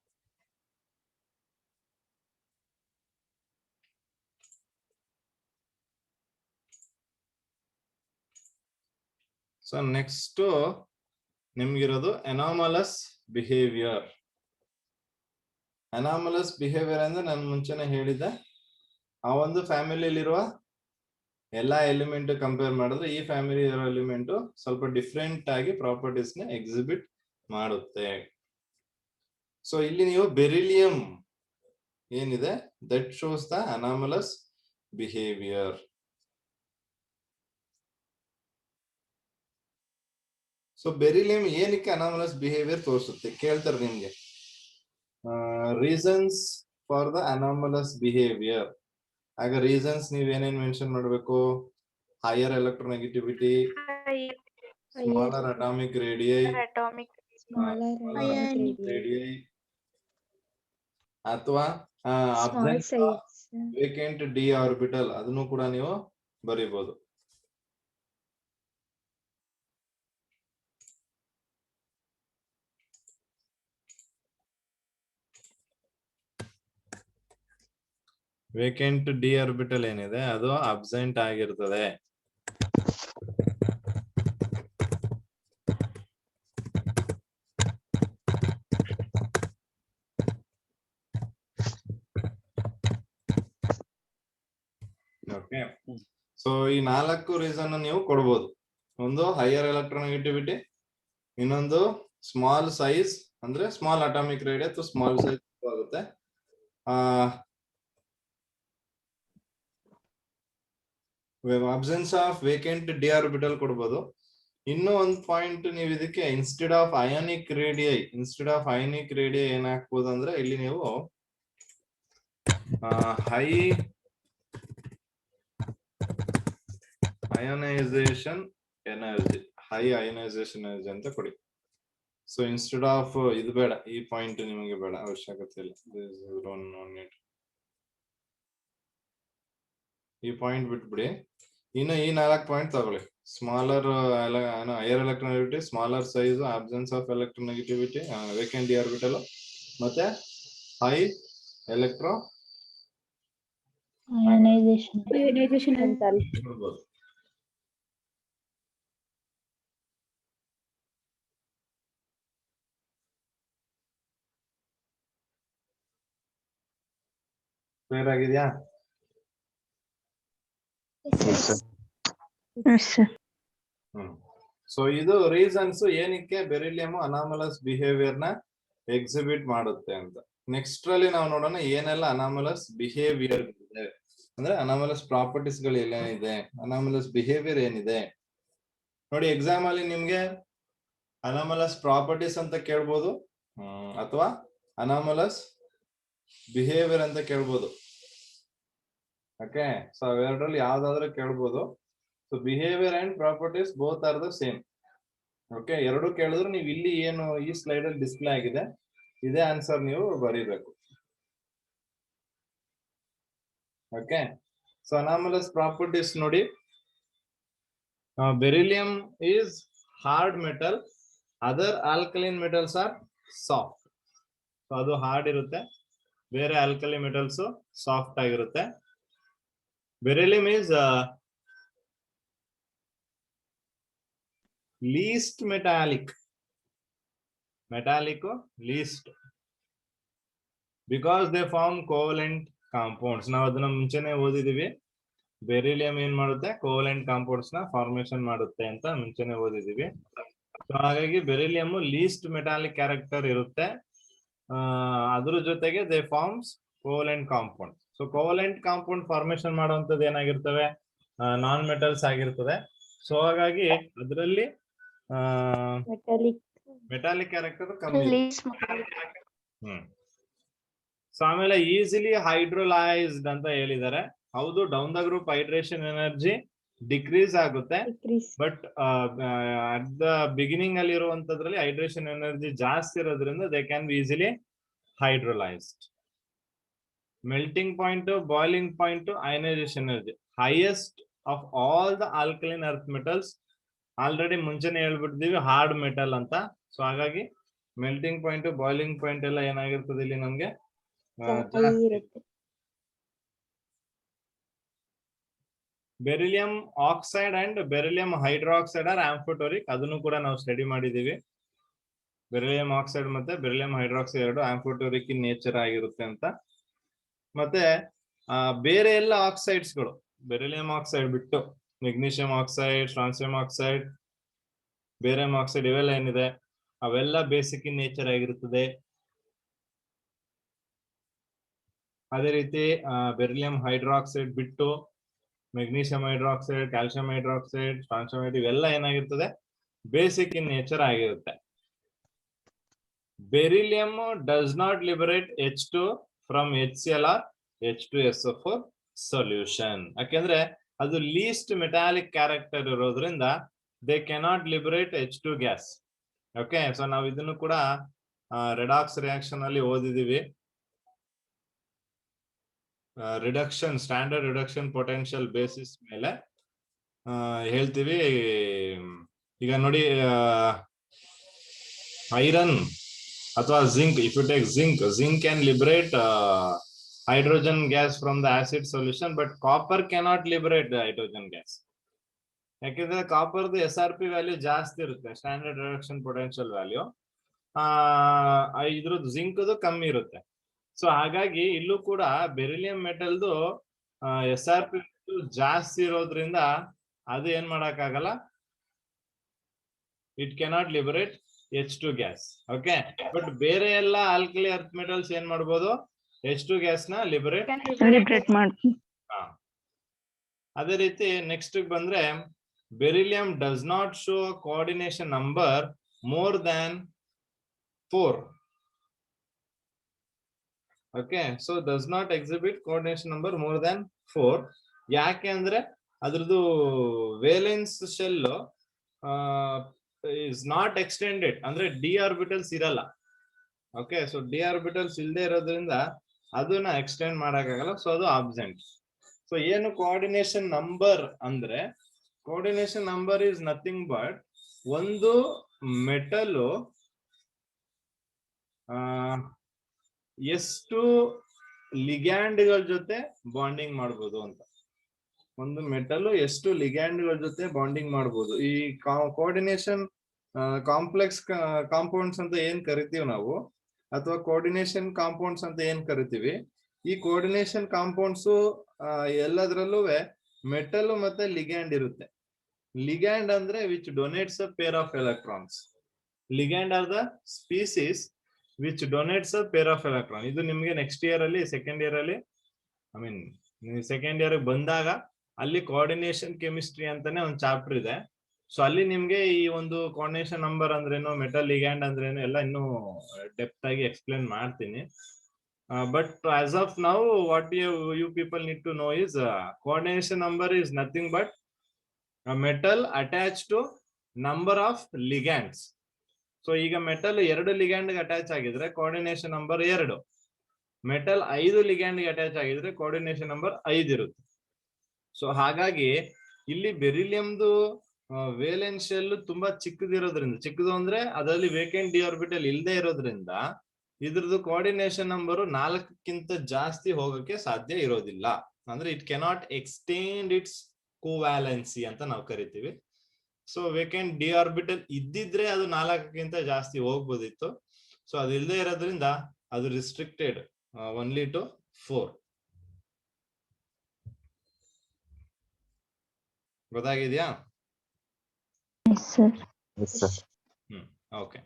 ಸೊ ನೆಕ್ಸ್ಟ್ ನಿಮ್ಗಿರೋದು ಅನಾಮಲಸ್ ಬಿಹೇವಿಯರ್. ಅನಾಮಲಸ್ ಬಿಹೇವಿಯರ್ ಅಂದ್ರೆ ನಾನು ಮುಂಚೆನೆ ಹೇಳಿದ್ದೆ, ಆ ಒಂದು ಫ್ಯಾಮಿಲಿಯಲ್ಲಿರುವ ಎಲ್ಲಾ ಎಲಿಮೆಂಟ್ ಕಂಪೇರ್ ಮಾಡಿದ್ರೆ ಈ ಫ್ಯಾಮಿಲಿ ಇರೋ ಎಲಿಮೆಂಟ್ ಸ್ವಲ್ಪ ಡಿಫ್ರೆಂಟ್ ಆಗಿ ಪ್ರಾಪರ್ಟೀಸ್ ನ ಎಕ್ಸಿಬಿಟ್ ಮಾಡುತ್ತೆ. ಸೊ ಇಲ್ಲಿ ನೀವು ಬೆರಿಲಿಯಂ ಏನಿದೆ that shows the anomalous behaviour. So beryllium ಏನಕ್ಕೆ ಅನಾಮಲಸ್ ಬಿಹೇವಿಯರ್ ತೋರಿಸುತ್ತೆ ಕೇಳ್ತಾರೆ ನಿಮ್ಗೆ. Reasons for the anomalous behaviour. ಆಗ ರೀಸನ್ಸ್ ನೀವ್ ಏನೇನ್ ಮೆನ್ಷನ್ ಮಾಡ್ಬೇಕು? Higher electronegativity, smaller atomic radii, ಅಥವಾ ವೇಕೆಂಟ್ ಡಿ ಆರ್ಬಿಟಲ್, ಅದನ್ನು ಕೂಡ ನೀವು ಬರೀಬಹುದು. ವೇಕೆಂಟ್ ಡಿ ಆರ್ಬಿಟಲ್ ಏನಿದೆ ಅದು ಅಬ್ಸೆಂಟ್ ಆಗಿರ್ತದೆ. ಓಕೆ, ಸೊ ಈ 4 ರೀಸನ್ ನೀವು ಕೊಡ್ಬೋದು. ಒಂದು ಹೈಯರ್ ಎಲೆಕ್ಟ್ರೋನೆಗೆಟಿವಿಟಿ, ಇನ್ನೊಂದು ಸ್ಮಾಲ್ ಸೈಜ್ ಅಂದ್ರೆ small atomic radius small size ಆಗುತ್ತೆ. Absence of vacant d orbital ಕೊಡ್ಬೋದು. ಇನ್ನೂ ಒಂದು ಪಾಯಿಂಟ್ ನೀವು ಇದಕ್ಕೆ ಇನ್ಸ್ಟೆಡ್ ಆಫ್ ಅಯಾನಿಕ್ ರೇಡಿಯೈ ಏನ್ ಹಾಕ್ಬೋದು ಅಂದ್ರೆ ಇಲ್ಲಿ ನೀವು ಹೈ ಅಯೋನೈಸೇಷನ್ ಎನರ್ಜಿ ಅಂತ ಕೊಡಿ. ಸೊ ಇನ್ಸ್ಟೆಡ್ ಆಫ್ ಇದು ಬೇಡ, ಈ ಪಾಯಿಂಟ್ ನಿಮಗೆ ಬೇಡ, ಅವಶ್ಯಕತೆ ಇಲ್ಲ. ಈ ಪಾಯಿಂಟ್ ಬಿಟ್ಬಿಡಿ. ಇನ್ನು ಈ 4 ಪಾಯಿಂಟ್ ತಗೊಳ್ಳಿ. Smaller higher electronegativity, smaller size, absence of electronegativity, vacant d orbital, ಮತ್ತೆ ಹೈ ಎಲೆಕ್ಟ್ರೋ ಅಯೋನೈಸೇಷನ್ ಅಂತಾರೆ. ಕ್ಲಿಯರ್ ಆಗಿದೆಯಾ? ಸೊ ಇದು ರೀಸನ್ಸ್ ಏನಕ್ಕೆ ಬೆರಿಲಿಯಂ ಅನಾಮಲಸ್ ಬಿಹೇವಿಯರ್ ನ ಎಕ್ಸಿಬಿಟ್ ಮಾಡುತ್ತೆ ಅಂತ. ನೆಕ್ಸ್ಟ್ ಅಲ್ಲಿ ನಾವು ನೋಡೋಣ ಏನೆಲ್ಲ ಅನಾಮಲಸ್ ಬಿಹೇವಿಯರ್ ಇದೆ, ಅಂದ್ರೆ ಅನಾಮಲಸ್ ಪ್ರಾಪರ್ಟೀಸ್ ಗಳು ಏನೇನಿದೆ, ಅನಾಮಲಸ್ ಬಿಹೇವಿಯರ್ ಏನಿದೆ ನೋಡಿ. ಎಕ್ಸಾಮ್ ಅಲ್ಲಿ ನಿಮ್ಗೆ ಅನಾಮಲಸ್ ಪ್ರಾಪರ್ಟೀಸ್ ಅಂತ ಕೇಳ್ಬೋದು, ಅಥವಾ ಅನಾಮಲಸ್ ಬಿಹೇವಿಯರ್ ಅಂತ ಕೇಳ್ಬೋದು. ಓಕೆ, ಸೊ ಅವೆರಡರಲ್ಲಿ ಯಾವ್ದಾದ್ರು ಕೇಳ್ಬೋದು. So behaviour and properties both are the same. Okay, ಎರಡು ಕೇಳಿದ್ರು ನೀವು ಇಲ್ಲಿ ಏನು ಈ ಸ್ಲೈಡ್ ಅಲ್ಲಿ ಡಿಸ್ಪ್ಲೇ ಆಗಿದೆ ಇದೇ ಆನ್ಸರ್ ನೀವು ಬರೀಬೇಕು. ಓಕೆ, ಸೊ ಅನಾಮಲಸ್ ಪ್ರಾಪರ್ಟೀಸ್ ನೋಡಿ. Beryllium is hard metal, other alkaline metals are soft. So ಅದು ಹಾರ್ಡ್ ಇರುತ್ತೆ, ಬೇರೆ ಆಲ್ಕಲಿ ಮೆಟಲ್ಸ್ ಸಾಫ್ಟ್ ಆಗಿರುತ್ತೆ. Beryllium is least metallic least because they form covalent compounds. ನಾವು ಅದನ್ನ ಮುಂಚೆನೆ ಓದಿದೀವಿ. ಬೆರಿಲಿಯಂ ಏನ್ ಮಾಡುತ್ತೆ, ಕೋವಲೆಂಟ್ ಕಾಂಪೌಂಡ್ಸ್ ನ ಫಾರ್ಮೇಶನ್ ಮಾಡುತ್ತೆ ಅಂತ ಮುಂಚೆನೆ ಓದಿದೀವಿ. ಸೊ ಹಾಗಾಗಿ ಬೆರಿಲಿಯಂ ಲೀಸ್ಟ್ ಮೆಟಾಲಿಕ್ ಕ್ಯಾರೆಕ್ಟರ್ ಇರುತ್ತೆ. ಅದ್ರ ಜೊತೆಗೆ they forms covalent compound. So covalent compound formation ಮಾಡುವಂತದ್ದು ಏನಾಗಿರ್ತವೆ, ನಾನ್ ಮೆಟಲ್ಸ್ ಆಗಿರ್ತದೆ. ಸೊ ಹಾಗಾಗಿ ಅದರಲ್ಲಿ ಮೆಟಾಲಿಕ್ ಕ್ಯಾರೆಕ್ಟರ್ ಕಮ್ಮಿ. ಸೊ ಆಮೇಲೆ ಈಸಿಲಿ ಹೈಡ್ರೋಲೈಸ್ಡ್ ಅಂತ ಹೇಳಿದ್ದಾರೆ. ಹೌದು, down the group hydration energy decrease ಆಗುತ್ತೆ, ಬಟ್ ಅಟ್ ದ ಬಿಗಿನಿಂಗ್ ಅಲ್ಲಿ ಇರುವಂತದ್ರಲ್ಲಿ ಹೈಡ್ರೇಷನ್ ಎನರ್ಜಿ ಜಾಸ್ತಿ ಇರೋದ್ರಿಂದ they can be easily hydrolysed. Melting point, boiling point, ionisation energy highest of all the alkaline earth metals. Already ಮುಂಚೆನೆ ಹೇಳ್ಬಿಟ್ಟಿದೀವಿ ಹಾರ್ಡ್ ಮೆಟಲ್ ಅಂತ. ಸೊ ಹಾಗಾಗಿ ಮೆಲ್ಟಿಂಗ್ ಪಾಯಿಂಟ್, ಬಾಯ್ಲಿಂಗ್ ಪಾಯಿಂಟ್ ಎಲ್ಲ ಏನಾಗಿರ್ತದೆ ಇಲ್ಲಿ ನಮ್ಗೆ beryllium oxide and beryllium hydroxide are amphoteric. ಅದನ್ನು ಕೂಡ ನಾವು ಸ್ಟಡಿ ಮಾಡಿದೀವಿ. ಬೆರಿಲಿಯಂ ಆಕ್ಸೈಡ್ ಮತ್ತೆ ಬೆರಿಲಿಯಂ ಹೈಡ್ರಾಕ್ಸೈಡ್ ಎರಡು ಆಂಫೋಟೋರಿಕ್ ಇನ್ ನೇಚರ್ ಆಗಿರುತ್ತೆ ಅಂತ. ಮತ್ತೆ ಬೇರೆ ಎಲ್ಲ ಆಕ್ಸೈಡ್ಸ್ಗಳು, ಬೆರಿಲಿಯಂ ಆಕ್ಸೈಡ್ ಬಿಟ್ಟು magnesium oxide, strontium oxide, barium oxide ಇವೆಲ್ಲ ಏನಿದೆ ಅವೆಲ್ಲ ಬೇಸಿಕ್ ಇನ್ ನೇಚರ್ ಆಗಿರುತ್ತದೆ. ಅದೇ ರೀತಿ ಬೆರಿಲಿಯಂ ಹೈಡ್ರಾಕ್ಸೈಡ್ ಬಿಟ್ಟು magnesium hydroxide, calcium hydroxide, strontium hydroxide ಇವೆಲ್ಲ ಏನಾಗಿರ್ತದೆ, ಬೇಸಿಕ್ ಇನ್ ನೇಚರ್ ಆಗಿರುತ್ತೆ. Beryllium does not liberate H2 from HCl or H2SO4 solution. ಯಾಕೆಂದ್ರೆ ಅದು ಲೀಸ್ಟ್ ಮೆಟಾಲಿಕ್ ಕ್ಯಾರೆಕ್ಟರ್ ಇರೋದ್ರಿಂದ they cannot liberate H2 gas. Okay, so ನಾವು ಇದನ್ನು ಕೂಡ ರೆಡಾಕ್ಸ್ ರಿಯಾಕ್ಷನ್ ಅಲ್ಲಿ ಓದಿದೀವಿ. Reduction, standard reduction potential basis ಮೇಲೆ ಹೇಳ್ತೀವಿ. ಈಗ ನೋಡಿ, ಐರನ್ ಅಥವಾ zinc, if you take zinc can liberate hydrogen gas from the acid solution, but copper cannot liberate the hydrogen gas. ಯಾಕೆಂದ್ರೆ ಕಾಪರ್ದು SRP ವ್ಯಾಲ್ಯೂ ಜಾಸ್ತಿ ಇರುತ್ತೆ, ಸ್ಟ್ಯಾಂಡರ್ಡ್ ರಿಡಕ್ಷನ್ ಪೊಟೆನ್ಶಿಯಲ್ ವ್ಯಾಲ್ಯೂ. ಇದ್ರದ್ದು ಜಿಂಕ್ದು ಕಮ್ಮಿ ಇರುತ್ತೆ. ಸೊ ಹಾಗಾಗಿ ಇಲ್ಲೂ ಕೂಡ ಬೆರಿಲಿಯಂ ಮೆಟಲ್ದು SRP ಜಾಸ್ತಿ ಇರೋದ್ರಿಂದ ಅದು ಏನ್ ಮಾಡಕ್ಕಾಗಲ್ಲ, it cannot liberate H2 gas. Okay, but ಬೇರೆ ಎಲ್ಲ ಆಲ್ಕಲಿ ಅರ್ತ್ ಮೆಟಲ್ಸ್ ಏನ್ ಮಾಡ್ಬೋದು, H2 ಗ್ಯಾಸ್ ನ ಲಿಬರೇಟ್ ಮಾಡ್ತೀನಿ. ಅದೇ ರೀತಿ ನೆಕ್ಸ್ಟ್ ಬಂದ್ರೆ beryllium does not show coordination number more than 4. Okay, so does not exhibit coordination number more than 4. ಯಾಕೆ ಅಂದ್ರೆ ಅದ್ರದ್ದು valence shell is not extended, ಅಂದ್ರೆ ಡಿ ಆರ್ಬಿಟಲ್ಸ್ ಇರಲ್ಲ. ಓಕೆ, ಸೊ ಡಿ ಆರ್ಬಿಟಲ್ಸ್ ಇಲ್ಲದೆ ಇರೋದ್ರಿಂದ ಅದನ್ನ ಎಕ್ಸ್ಟೆಂಡ್ ಮಾಡಕ್ಕಾಗಲ್ಲ, ಸೊ ಅದು ಆಬ್ಸೆಂಟ್. ಸೊ ಏನು ಕೋಆರ್ಡಿನೇಷನ್ ನಂಬರ್ ಅಂದ್ರೆ, coordination number is nothing but ಒಂದು ಮೆಟಲ್ ಎಷ್ಟು ಲಿಗ್ಯಾಂಡ್ಗಳ ಜೊತೆ ಬಾಂಡಿಂಗ್ ಮಾಡ್ಬೋದು ಅಂತ. ಒಂದು ಮೆಟಲ್ ಎಷ್ಟು ಲಿಗ್ಯಾಂಡ್ಗಳ ಜೊತೆ ಬಾಂಡಿಂಗ್ ಮಾಡ್ಬೋದು. ಈ ಕೋಆರ್ಡಿನೇಷನ್ ಕಾಂಪ್ಲೆಕ್ಸ್ ಕಾಂಪೌಂಡ್ಸ್ ಅಂತ ಏನ್ ಕರಿತೀವಿ ನಾವು, ಅಥವಾ ಕೋಆರ್ಡಿನೇಷನ್ ಕಾಂಪೌಂಡ್ಸ್ ಅಂತ ಏನ್ ಕರಿತೀವಿ, ಈ ಕೋಆರ್ಡಿನೇಷನ್ ಕಾಂಪೌಂಡ್ಸ್ ಎಲ್ಲದರಲ್ಲೂ ಮೆಟಲ್ ಮತ್ತೆ ಲಿಗ್ಯಾಂಡ್ ಇರುತ್ತೆ. ಲಿಗ್ಯಾಂಡ್ ಅಂದ್ರೆ which donates a pair of electrons. Ligand are the species which donates a pair of electron. ಇದು ನಿಮ್ಗೆ ನೆಕ್ಸ್ಟ್ ಇಯರ್ ಅಲ್ಲಿ, ಸೆಕೆಂಡ್ ಇಯರ್ ಅಲ್ಲಿ, ಐ ಮೀನ್ ಸೆಕೆಂಡ್ ಇಯರ್ ಬಂದಾಗ ಅಲ್ಲಿ ಕೋಆರ್ಡಿನೇಷನ್ ಕೆಮಿಸ್ಟ್ರಿ ಅಂತಾನೆ ಒಂದು ಚಾಪ್ಟರ್ ಇದೆ. ಸೊ ಅಲ್ಲಿ ನಿಮ್ಗೆ ಈ ಒಂದು ಕೋಆರ್ಡಿನೇಷನ್ ನಂಬರ್ ಅಂದ್ರೇನು, ಮೆಟಲ್ ಲಿಗ್ಯಾಂಡ್ ಅಂದ್ರೇನು ಎಲ್ಲ ಇನ್ನೂ ಡೆಪ್ತ್ ಆಗಿ ಎಕ್ಸ್ಪ್ಲೇನ್ ಮಾಡ್ತೀನಿ. But as of now, what you people need to know is coordination number is nothing but a metal attached to number of ligands. So ಈಗ ಮೆಟಲ್ 2 ಲಿಗ್ಯಾಂಡ್ ಅಟ್ಯಾಚ್ ಆಗಿದ್ರೆ coordination number 2. Metal 5 ligand attach ಆಗಿದ್ರೆ ಕೋಆರ್ಡಿನೇಷನ್ ನಂಬರ್ 5 ಇರುತ್ತೆ. ಸೊ ಹಾಗಾಗಿ ಇಲ್ಲಿ ಬೆರಿಲಿಯಂದು ವೇಲೆನ್ಸ್ ಶೆಲ್ ತುಂಬಾ ಚಿಕ್ಕದಿರೋದ್ರಿಂದ, ಚಿಕ್ಕದು ಅಂದ್ರೆ ಅದರಲ್ಲಿ ವೇಕೆಂಟ್ ಡಿ ಆರ್ಬಿಟಲ್ ಇಲ್ಲದೆ ಇರೋದ್ರಿಂದ ಇದ್ರದ್ದು ಕೋಆರ್ಡಿನೇಷನ್ ನಂಬರ್ 4ಕ್ಕಿಂತ ಜಾಸ್ತಿ ಹೋಗಕ್ಕೆ ಸಾಧ್ಯ ಇರೋದಿಲ್ಲ. ಅಂದ್ರೆ ಇಟ್ ಕೆನಾಟ್ ಎಕ್ಸ್ಟೆಂಡ್ ಇಟ್ಸ್ ಕೋವ್ಯಾಲೆನ್ಸಿ ಅಂತ ನಾವು ಕರಿತೀವಿ. ಸೊ ವೇಕೆಂಟ್ ಡಿ ಆರ್ಬಿಟಲ್ ಇದ್ದಿದ್ರೆ ಅದು 4ಕ್ಕಿಂತ ಜಾಸ್ತಿ ಹೋಗ್ಬೋದಿತ್ತು. ಸೊ ಅದು ಇಲ್ಲದೆ ಇರೋದ್ರಿಂದ ಅದು ರಿಸ್ಟ್ರಿಕ್ಟೆಡ್ ಓನ್ಲಿ ಟು 4. ಗೊತ್ತಾಗಿದ್ಯಾ? ಓಕೆ,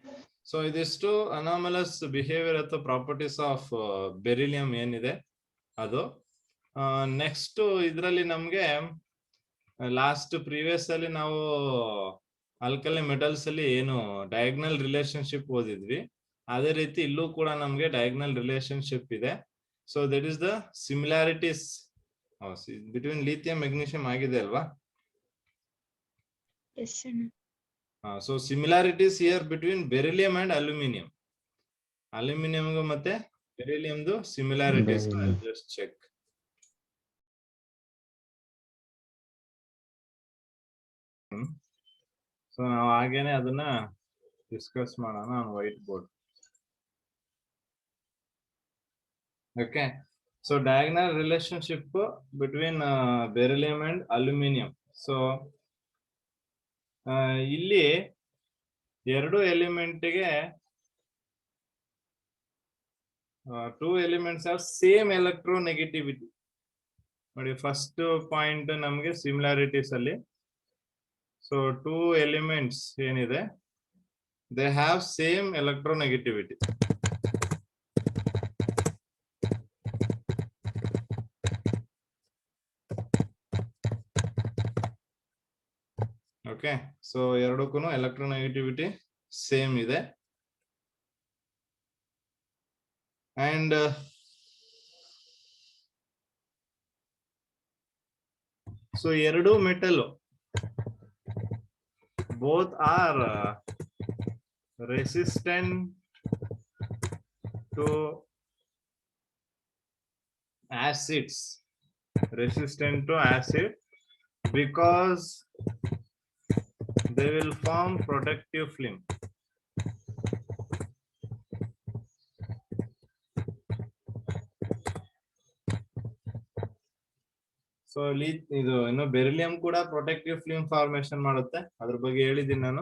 ಸೊ ಇದಿಷ್ಟು ಅನಾಮಲಸ್ ಬಿಹೇವಿಯರ್ ಅಥವಾ ಪ್ರಾಪರ್ಟೀಸ್ ಆಫ್ ಬೆರಿಲಿಯಂ ಏನಿದೆ ಅದು. ನೆಕ್ಸ್ಟ್ ಇದರಲ್ಲಿ ನಮ್ಗೆ ಲಾಸ್ಟ್ ಪ್ರೀವಿಯಸ್ ಅಲ್ಲಿ ನಾವು ಆಲ್ಕಲಿ ಮೆಟಲ್ಸ್ ಅಲ್ಲಿ ಏನು ಡಯಾಗ್ನಲ್ ರಿಲೇಶನ್ಶಿಪ್ ಓದಿದ್ವಿ, ಅದೇ ರೀತಿ ಇಲ್ಲೂ ಕೂಡ ನಮ್ಗೆ ಡಯಾಗ್ನಲ್ ರಿಲೇಶನ್ಶಿಪ್ ಇದೆ. So that is the similarities between lithium magnesium ಆಗಿದೆ ಅಲ್ವಾ? So similarities here between beryllium and aluminium. Aluminium ಮತ್ತೆ ಬೆರಿಲಿಯಂದು ಸಿಮಿಲಾರಿಟೀಸ್ ಜಸ್ಟ್ ಚೆಕ್. ಸೊ ನಾವು ಹಾಗೇನೆ ಅದನ್ನ ಡಿಸ್ಕಸ್ ಮಾಡೋಣ on white board. Okay, so diagonal relationship between beryllium and aluminium. So ಇಲ್ಲಿ 2 ಎಲಿಮೆಂಟ್ಗೆ 2 ಎಲಿಮೆಂಟ್ಸ್ ಆರ್ ಸೇಮ್ ಎಲೆಕ್ಟ್ರೋನೆಗೆಟಿವಿಟಿ. ನೋಡಿ, ಫಸ್ಟ್ ಪಾಯಿಂಟ್ ನಮ್ಗೆ ಸಿಮಿಲಾರಿಟೀಸ್ ಅಲ್ಲಿ. ಸೊ 2 ಎಲಿಮೆಂಟ್ಸ್ ಏನಿದೆ, they have same electronegativity. Okay, so ಎರಡಕ್ಕೂ ಎಲೆಕ್ಟ್ರೋನೆಗೆಟಿವಿಟಿ ಸೇಮ್ ಇದೆ. And so 2 metal both are resistant to acids, resistant to acid, because they will form protective film. So ಇದು ಇನ್ನು ಬೆರಿಲಿಯಂ ಕೂಡ ಪ್ರೊಟೆಕ್ಟಿವ್ ಫಿಲ್ಮ್ ಫಾರ್ಮೇಶನ್ ಮಾಡುತ್ತೆ, ಅದ್ರ ಬಗ್ಗೆ ಹೇಳಿದ್ದೀನಿ ನಾನು.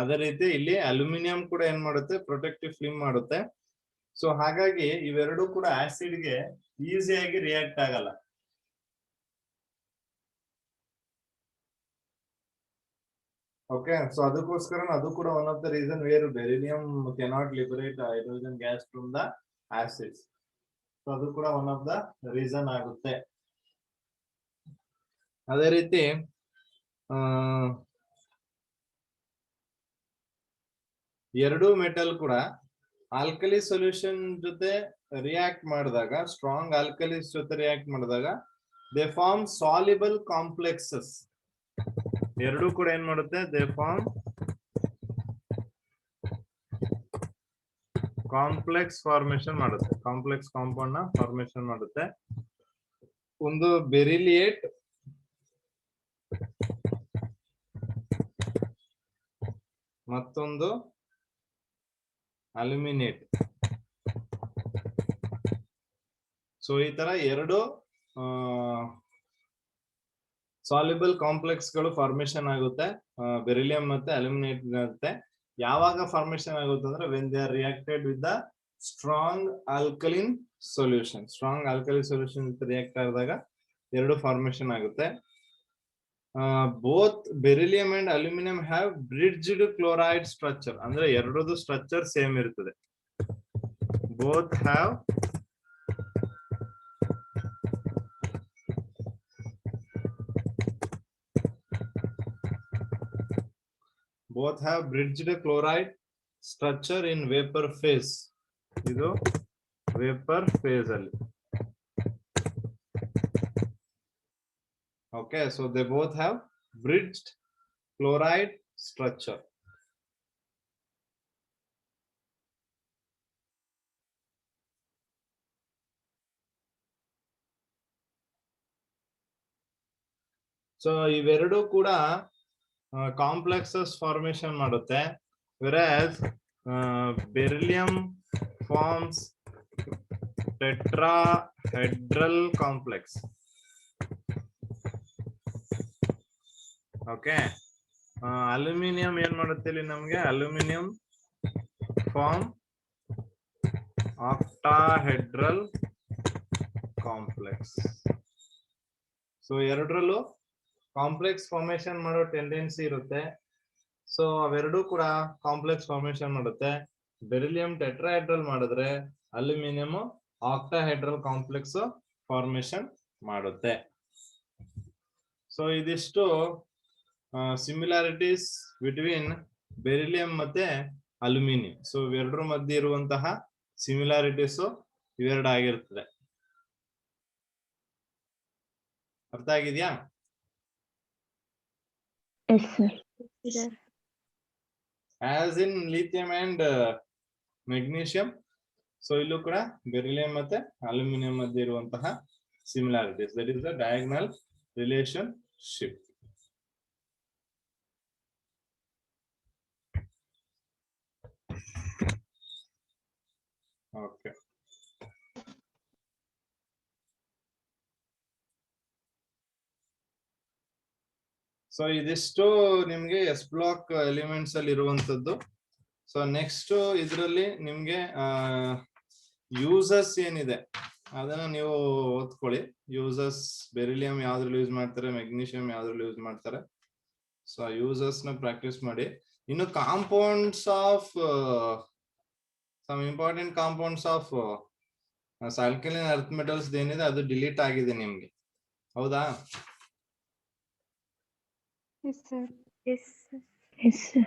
ಅದೇ ರೀತಿ ಇಲ್ಲಿ ಅಲ್ಯೂಮಿನಿಯಂ ಕೂಡ ಏನ್ ಮಾಡುತ್ತೆ, ಪ್ರೊಟೆಕ್ಟಿವ್ ಫಿಲ್ಮ್ ಮಾಡುತ್ತೆ. ಸೊ ಹಾಗಾಗಿ ಇವೆರಡು ಕೂಡ ಆಸಿಡ್ ಗೆ ಈಸಿಯಾಗಿ ರಿಯಾಕ್ಟ್ ಆಗಲ್ಲ. ಓಕೆ, ಸೊ ಅದಕ್ಕೋಸ್ಕರ ಅದು ಕೂಡ one of the reason where beryllium cannot liberate hydrogen gas from the acids. So ಅದು ಕೂಡ ಒನ್ ಆಫ್ ದ ರೀಸನ್ ಆಗುತ್ತೆ. ಅದೇ ರೀತಿ ಎರಡು ಮೆಟಲ್ ಕೂಡ ಆಲ್ಕಲಿ ಸೊಲ್ಯೂಷನ್ ಜೊತೆ ರಿಯಾಕ್ಟ್ ಮಾಡಿದಾಗ, ಸ್ಟ್ರಾಂಗ್ ಆಲ್ಕಲಿಸ್ ಜೊತೆ ರಿಯಾಕ್ಟ್ ಮಾಡಿದಾಗ ದೇ ಫಾರ್ಮ್ ಸಾಲ್ಯುಬಲ್ ಕಾಂಪ್ಲೆಕ್ಸಸ್. ಎರಡು ಕೂಡ ಏನ್ ಮಾಡುತ್ತೆ, ದೇ ಫಾರ್ಮ್ ಕಾಂಪ್ಲೆಕ್ಸ್ ಫಾರ್ಮೇಶನ್ ಮಾಡುತ್ತೆ, ಕಾಂಪ್ಲೆಕ್ಸ್ ಕಾಂಪೌಂಡ್ ನ ಫಾರ್ಮೇಶನ್ ಮಾಡುತ್ತೆ. ಒಂದು ಬೆರಿಲಿಯೇಟ್, ಮತ್ತೊಂದು ಅಲ್ಯೂಮಿನೇಟ್. ಸೊ ಈ ತರ ಎರಡು ಸಾಲ್ಯುಬಲ್ ಕಾಂಪ್ಲೆಕ್ಸ್ ಗಳು ಫಾರ್ಮೇಶನ್ ಆಗುತ್ತೆ ಬೆರಿಲಿಯಂ ಮತ್ತೆ ಅಲ್ಯೂಮಿನೇಟ್ ಜೊತೆ. ಯಾವಾಗ ಫಾರ್ಮೇಶನ್ ಆಗುತ್ತೆ ಅಂದ್ರೆ when they are reacted with the strong alkaline solution. Strong alkaline solution react ಆದಾಗ ಎರಡು ಫಾರ್ಮೇಶನ್ ಆಗುತ್ತೆ. Both beryllium and aluminium have bridged chloride structure. ಅಂದ್ರೆ ಎರಡದು ಸ್ಟ್ರಕ್ಚರ್ ಸೇಮ್ ಇರ್ತದೆ. Both have bridged chloride structure in vapor phase. ಇದು ವೇಪರ್ ಫೇಸ್ ಅಲ್ಲಿ. Okay, so they both have bridged chloride structure. So ಇವೆರಡು ಕೂಡ ಕಾಂಪ್ಲೆಕ್ಸಸ್ ಫಾರ್ಮೇಶನ್ ಮಾಡುತ್ತೆ. Whereas beryllium forms tetrahedral complex. Okay, aluminium ಏನ್ ಮಾಡುತ್ತೆ ಇಲ್ಲಿ ನಮ್ಗೆ, aluminium form octahedral complex. So ಎರಡರಲ್ಲೂ ಕಾಂಪ್ಲೆಕ್ಸ್ ಫಾರ್ಮೇಶನ್ ಮಾಡೋ ಟೆಂಡೆನ್ಸಿ ಇರುತ್ತೆ. ಸೊ ಅವೆರಡೂ ಕೂಡ ಕಾಂಪ್ಲೆಕ್ಸ್ ಫಾರ್ಮೇಶನ್ ಮಾಡುತ್ತೆ. ಬೆರಿಲಿಯಂ ಟೆಟ್ರಾಹೆಡ್ರಲ್ ಮಾಡಿದ್ರೆ ಅಲ್ಯೂಮಿನಿಯಂ ಆಕ್ಟಾಹೆಡ್ರಲ್ ಕಾಂಪ್ಲೆಕ್ಸ್ ಫಾರ್ಮೇಶನ್ ಮಾಡುತ್ತೆ. ಸೊ ಇದಿಷ್ಟು ಸಿಮಿಲಾರಿಟೀಸ್ ಬಿಟ್ವೀನ್ ಬೆರಿಲಿಯಂ ಮತ್ತೆ ಅಲ್ಯೂಮಿನಿಯಂ. ಸೊ ಇವೆರಡರ ಮಧ್ಯೆ ಇರುವಂತಹ ಸಿಮಿಲಾರಿಟೀಸ್ ಇವೆರಡು ಆಗಿರ್ತದೆ. ಅರ್ಥ ಆಗಿದ್ಯಾ? Yes, sir. As in lithium and magnesium, so ಇಲ್ಲೂ ಕೂಡ ಬೆರಿಲಿಯಂ ಮತ್ತೆ ಅಲ್ಯೂಮಿನಿಯಂ ಮಧ್ಯೆ ಇರುವಂತಹ similarities, that is the diagonal relationship. Okay, so ಇದಿಷ್ಟು ನಿಮ್ಗೆ ಎಸ್ ಬ್ಲಾಕ್ ಎಲಿಮೆಂಟ್ಸ್ ಅಲ್ಲಿ ಇರುವಂತದ್ದು. ಸೊ ನೆಕ್ಸ್ಟ್ ಇದರಲ್ಲಿ ನಿಮ್ಗೆ ಯೂಸಸ್ ಏನಿದೆ ಅದನ್ನ ನೀವು ಓದ್ಕೊಳ್ಳಿ. ಯೂಸಸ್ ಬೆರಿಲಿಯಂ ಯಾವ್ದ್ರಲ್ಲಿ ಯೂಸ್ ಮಾಡ್ತಾರೆ, ಮೆಗ್ನೀಷಿಯಂ ಯಾವ್ದ್ರಲ್ಲಿ ಯೂಸ್ ಮಾಡ್ತಾರೆ. ಸೊ ಯೂಸಸ್ ನ ಪ್ರಾಕ್ಟೀಸ್ ಮಾಡಿ. ಇನ್ನು compounds of some important compounds of alkaline earth metals ಏನಿದೆ ಅದು ಡಿಲೀಟ್ ಆಗಿದೆ ನಿಮ್ಗೆ, ಹೌದಾ? Yes, sir. Yes, sir.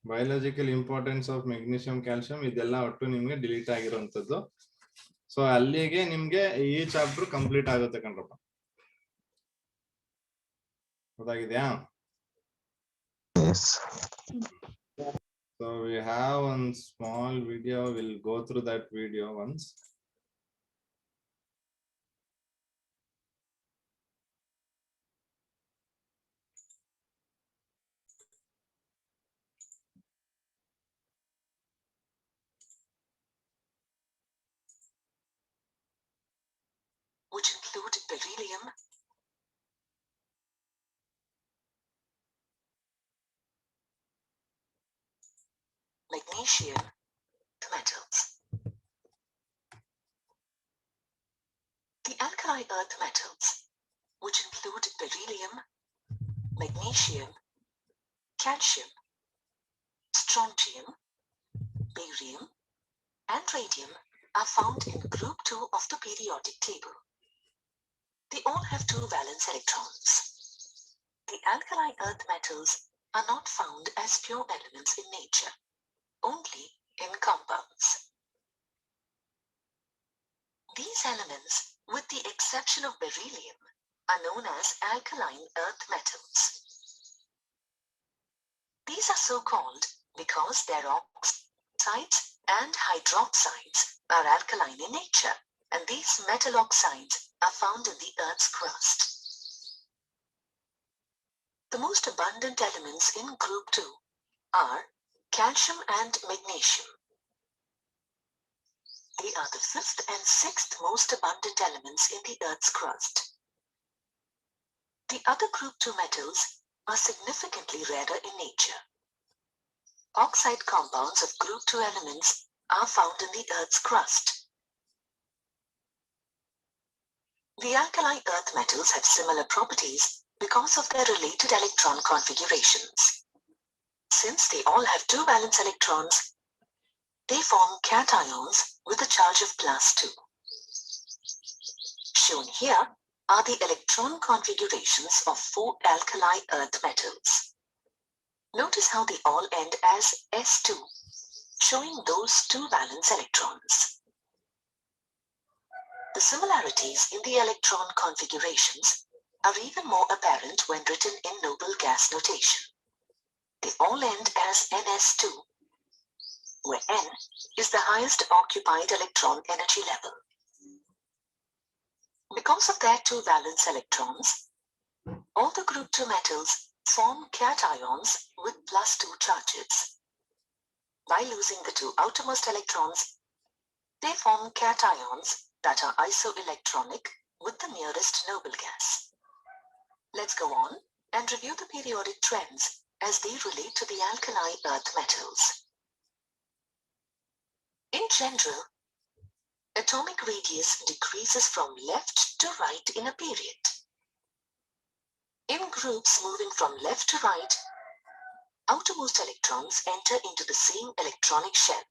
Biological importance of magnesium, calcium ಇದೆಲ್ಲ ಒಟ್ಟು ನಿಮ್ಗೆ ಡಿಲೀಟ್ ಆಗಿರುವಂತದ್ದು. ಸೊ ಅಲ್ಲಿಗೆ ನಿಮ್ಗೆ ಈ ಚಾಪ್ಟರ್ ಕಂಪ್ಲೀಟ್ ಆಗುತ್ತೆ ಕಣ್ರಪ್ಪ. ಗೊತ್ತಾಗಿದ್ಯಾ? Yes. So we have one small video, we'll go through that video once. Which include beryllium, magnesium metals. The alkali earth metals, which include beryllium, magnesium, calcium, strontium, barium, and radium, are found in group 2 of the periodic table. They all have 2 valence electrons. The alkali earth metals are not found as pure elements in nature, only in compounds. These elements, with the exception of beryllium, are known as alkaline earth metals. These are so called because their oxides and hydroxides are alkaline in nature, and these metal oxides are found in the Earth's crust. The most abundant elements in group 2 are calcium and magnesium. They are the 5th and 6th most abundant elements in the Earth's crust. The other group 2 metals are significantly rarer in nature. Oxide compounds of group 2 elements are found in the Earth's crust. The alkali earth metals have similar properties because of their related electron configurations. Since they all have 2 valence electrons, they form cations with a charge of +2. Shown here are the electron configurations of 4 alkali earth metals. Notice how they all end as S2, showing those 2 valence electrons. The similarities in the electron configurations are even more apparent when written in noble gas notation. They all end as Ns2, where N is the highest occupied electron energy level. Because of their 2 valence electrons, all the group 2 metals form cations with +2 charges. By losing the 2 outermost electrons, they form cations that are isoelectronic with the nearest noble gas. Let's go on and review the periodic trends as they relate to the alkali earth metals. In general, atomic radius decreases from left to right in a period. In groups moving from left to right, outermost electrons enter into the same electronic shell.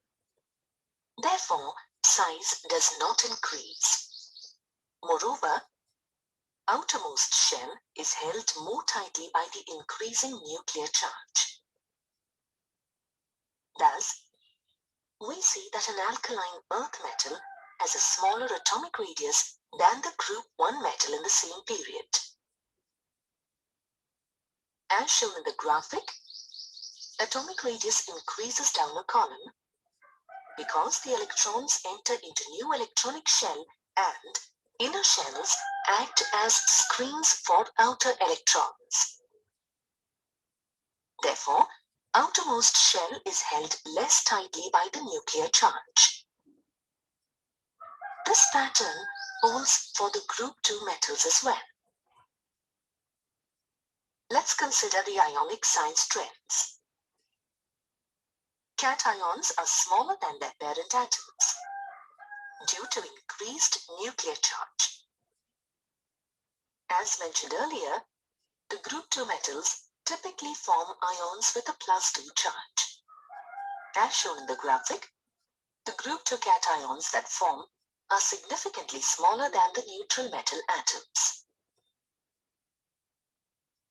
Therefore, size does not increase. Moreover, outermost shell is held more tightly by the increasing nuclear charge. Thus, we see that an alkaline earth metal has a smaller atomic radius than the group 1 metal in the same period. As shown in the graphic, atomic radius increases down a column because the electrons enter into new electronic shell and inner shells act as screens for outer electrons. Therefore, outermost shell is held less tightly by the nuclear charge. This pattern holds for the group 2 metals as well. Let's consider the ionic sign trends. Cations are smaller than their parent atoms due to increased nuclear charge. As mentioned earlier, the group 2 metals typically form ions with a +2 charge. As shown in the graphic, the group 2 cations that form are significantly smaller than the neutral metal atoms.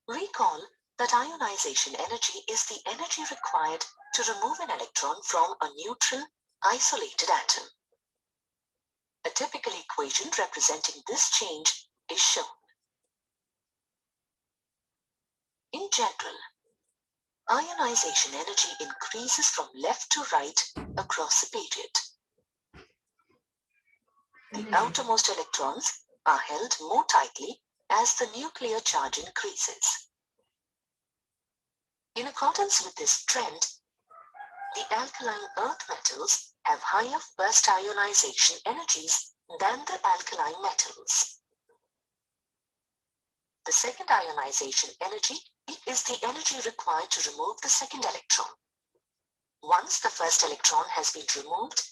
Recall that ionization energy is the energy required to remove an electron from a neutral, isolated atom. A typical equation representing this change is shown. In general, ionization energy increases from left to right across a period. The outermost electrons are held more tightly as the nuclear charge increases. In accordance with this trend, the alkaline earth metals have higher burst ionization energies than the alkaline metals. The second ionization energy is the energy required to remove the second electron. Once the first electron has been removed,